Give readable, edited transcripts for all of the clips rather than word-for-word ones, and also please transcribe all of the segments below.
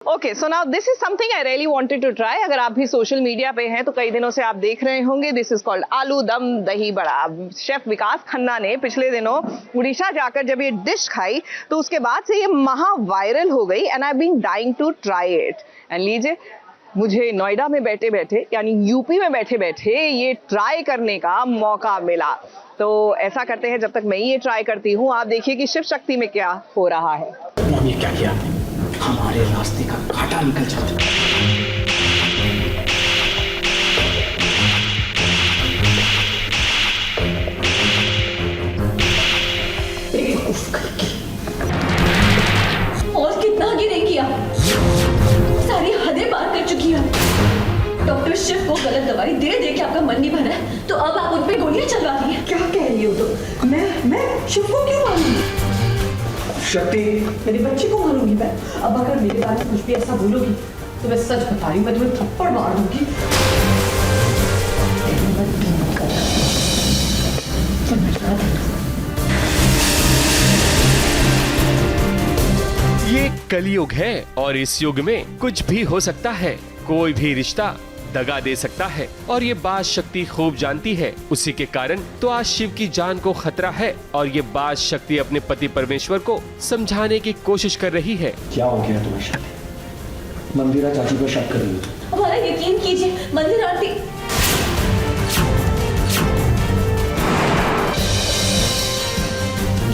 Okay, so now this is something I really wanted to try. अगर आप भी social media पे हैं तो कई दिनों से आप देख रहे होंगे, दिस इज कॉल्ड आलू दम दही बड़ा। शेफ विकास खन्ना ने पिछले दिनों उड़ीसा जाकर जब ये डिश खाई तो उसके बाद से ये महा वायरल हो गई and I been dying to try it. And लीजिए, मुझे नोएडा में बैठे बैठे यानी यूपी में बैठे बैठे ये ट्राई करने का मौका मिला। तो ऐसा करते हैं, जब तक मैं ये ट्राई करती हूँ आप देखिए कि शिव शक्ति में क्या हो रहा है। ये क्या किया, हमारे रास्ते का कांटा निकल जाता। और कितना आगे नहीं किया, सारी हदें पार कर चुकी है। डॉक्टर शिव को गलत दवाई दे दे के आपका मन नहीं भरा है तो अब आप उन पे गोलियां चलवा रही हैं। क्या कह रही हो तो? मैं शिव को क्यों मारूंगी? शक्ति, मेरे बच्चे को मारूंगी मैं? अब अगर मेरे बारे में कुछ भी ऐसा बोलोगी तो मैं सच बता रही हूँ, मैं तुम्हें थप्पड़ मार दूंगी। ये कलयुग है और इस युग में कुछ भी हो सकता है। कोई भी रिश्ता दगा दे सकता है और ये बात शक्ति खूब जानती है। उसी के कारण तो आज शिव की जान को खतरा है और ये बात शक्ति अपने पति परमेश्वर को समझाने की कोशिश कर रही है। क्या हो गया तुम्हें शक्ति? मंदिरा चाची पर शक कर रही हो? हमारा यकीन कीजिए, मंदिर आरती।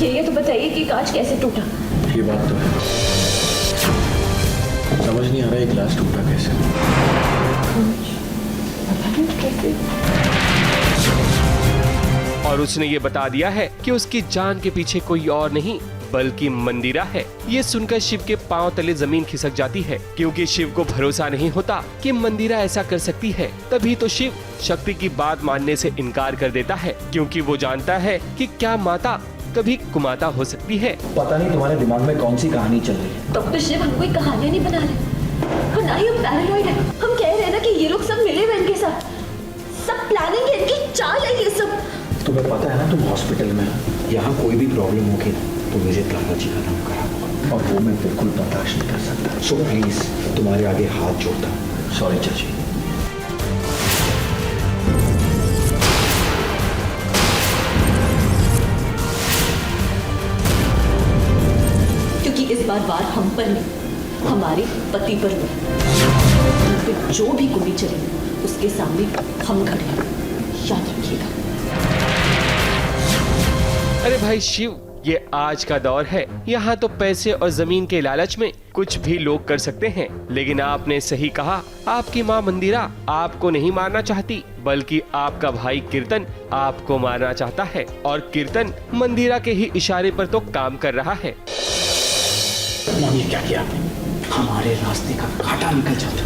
ये तो बताइए कि कांच कैसे टूटा? ये बात तो है, समझ नहीं आ रहा है गिलास टूटा कैसे। और उसने ये बता दिया है कि उसकी जान के पीछे कोई और नहीं बल्कि मंदिरा है। ये सुनकर शिव के पांव तले जमीन खिसक जाती है, क्योंकि शिव को भरोसा नहीं होता कि मंदिरा ऐसा कर सकती है। तभी तो शिव शक्ति की बात मानने से इनकार कर देता है, क्योंकि वो जानता है कि क्या माता कभी कुमाता हो सकती है। पता नहीं तुम्हारे दिमाग में कौन सी कहानी चल रही है। डॉक्टर शिव हम कोई कहानियां नहीं बना रहे और ना ही हम पैरानॉइड है। हम कह रहे हैं ना कि ये लोग सब मिले हुए इनके साथ, सब प्लानिंग है, इनकी चाल है ये सब। तुम्हें पता है ना तुम हॉस्पिटल में हो, यहाँ कोई भी प्रॉब्लम होगी तो मुझे दादाजी का नाम खराब होगा और वो मैं बिल्कुल बर्दाश्त नहीं कर सकता। सो प्लीज तुम्हारे आगे हाथ जोड़ता हूँ, सॉरी चाची। क्योंकि इस बार वार हम पर नहीं, हमारे पति पर नहीं। जो भी गोली चले उसके सामने हम खड़े हैं, याद रखिएगा। अरे भाई शिव, ये आज का दौर है। यहाँ तो पैसे और जमीन के लालच में कुछ भी लोग कर सकते हैं, लेकिन आपने सही कहा। आपकी माँ मंदिरा आपको नहीं मारना चाहती, बल्कि आपका भाई कीर्तन आपको मारना चाहता है और कीर्तन मंदिरा के ही इशारे पर तो काम कर रहा है। ये क्या किया, हमारे रास्ते का कांटा निकल जाता।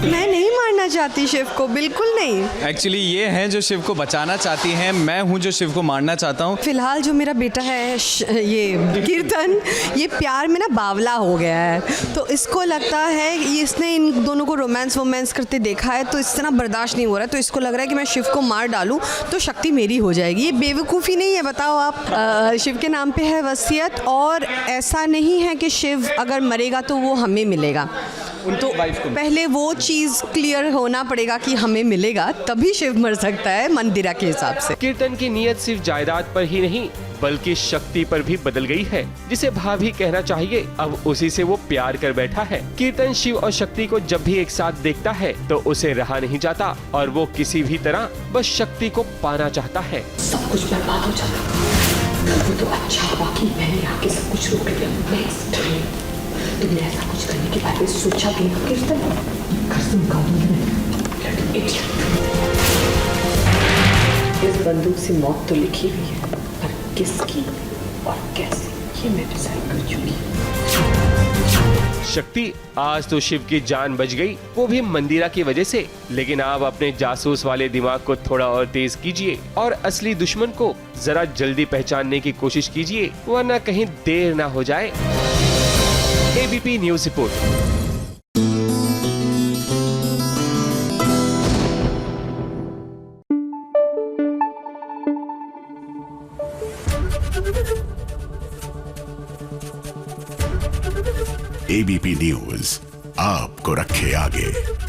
मैं नहीं मारना चाहती शिव को, बिल्कुल नहीं। एक्चुअली ये हैं जो शिव को बचाना चाहती हैं, मैं हूं जो शिव को मारना चाहता हूं। फिलहाल जो मेरा बेटा है ये कीर्तन, ये प्यार में ना बावला हो गया है, तो इसको लगता है ये इसने इन दोनों को रोमांस करते देखा है तो इससे ना बर्दाश्त नहीं हो रहा है, तो इसको लग रहा है कि मैं शिव को मार डालूं तो शक्ति मेरी हो जाएगी। ये बेवकूफ़ी नहीं है, बताओ आप। शिव के नाम पे है वसीयत और ऐसा नहीं है कि शिव अगर मरेगा तो वो हमें मिलेगा। तो पहले वो चीज़ क्लियर होना पड़ेगा कि हमें मिलेगा, तभी शिव मर सकता है मंदिरा के हिसाब से। कीर्तन की नीयत सिर्फ जायदाद पर ही नहीं बल्कि शक्ति पर भी बदल गई है, जिसे भाभी कहना चाहिए। अब उसी से वो प्यार कर बैठा है। कीर्तन शिव और शक्ति को जब भी एक साथ देखता है तो उसे रहा नहीं जाता और वो किसी भी तरह बस शक्ति को पाना चाहता है। सब कुछ बर्बाद हो जाता, वो तो अच्छा हुआ कि मैंने आके सब कुछ रोक लिया। नेक्स्ट टाइम तुमने ऐसा कुछ करने के बारे में सोचा भी ना कीर्तन, घर से निकाल दूंगी मैं। इस बंदूक से मौत तो लिखी हुई है, पर किसकी और कैसे ये मैं डिसाइड कर चुकी। शक्ति, आज तो शिव की जान बच गई, वो भी मंदिरा की वजह से। लेकिन आप अपने जासूस वाले दिमाग को थोड़ा और तेज कीजिए और असली दुश्मन को जरा जल्दी पहचानने की कोशिश कीजिए, वरना कहीं देर ना हो जाए। ABP news report. ABP news आपको रखे आगे।